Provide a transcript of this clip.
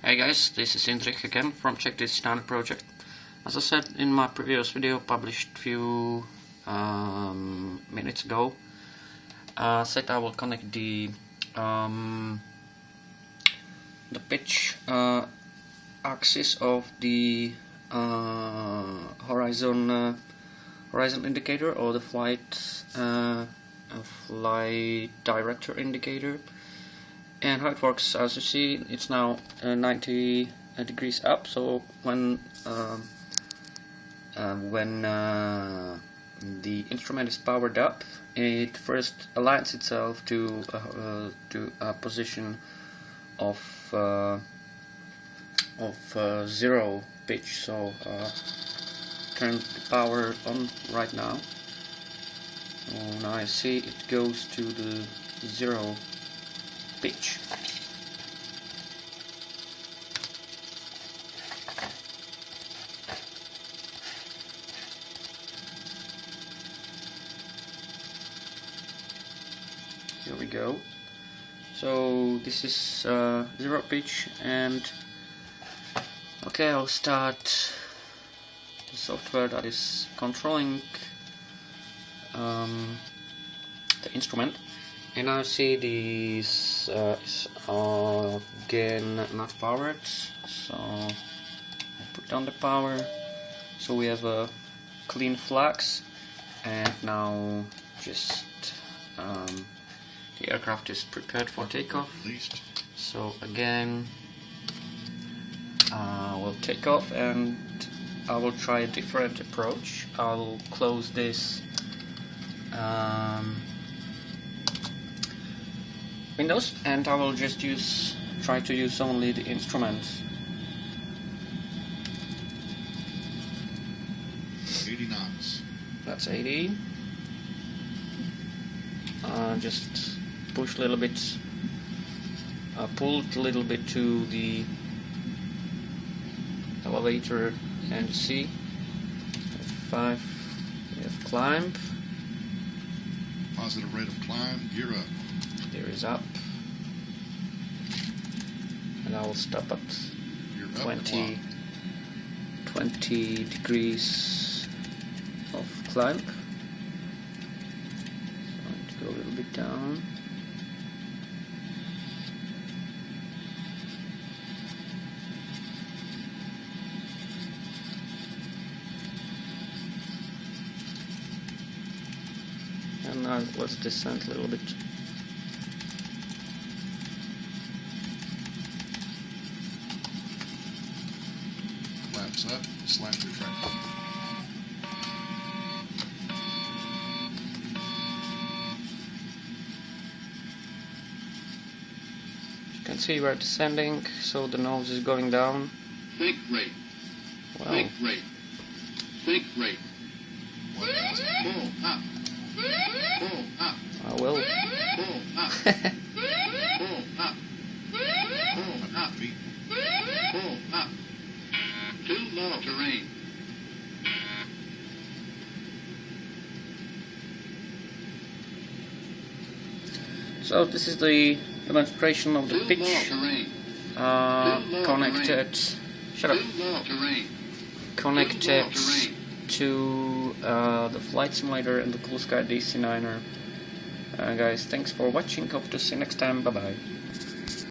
Hey guys, this is Indrik again from Check DC-9 project. As I said in my previous video published few minutes ago, said I will connect the pitch axis of the horizon indicator, or the flight director indicator. And how it works, as you see, it's now 90 degrees up. So when the instrument is powered up, it first aligns itself to a position of zero pitch. So turn the power on right now. So now I see it goes to the zero pitch. Here we go. So this is zero pitch, and okay, I'll start the software that is controlling the instrument. And I see this is again not powered, so I put down the power. So we have a clean flags, and now just the aircraft is prepared for takeoff. So again, we'll take off, and I will try a different approach. I'll close this windows, and I will just try to use only the instruments. 80 knots. That's 80. Just push a little bit, pull it a little bit to the elevator, and see 5. We have climb. Positive rate of climb. Gear up. Gear is up, and I will stop at 20 degrees of climb. So I need to go a little bit down. And now let's descend a little bit. Flaps up, slash retract. You can see we're descending, so the nose is going down. Think rate. Wow. Think rate. Think rate. 1,000. Pull up. Pull up. I will. Pull up. Pull up. Pull up. Feet. Pull up. Too low terrain. So this is the demonstration of the Too pitch low terrain. connected. Shut up. Too low terrain. Connected to the flight simulator and the Cool Sky DC-9. Guys, thanks for watching. Hope to see you next time. Bye bye.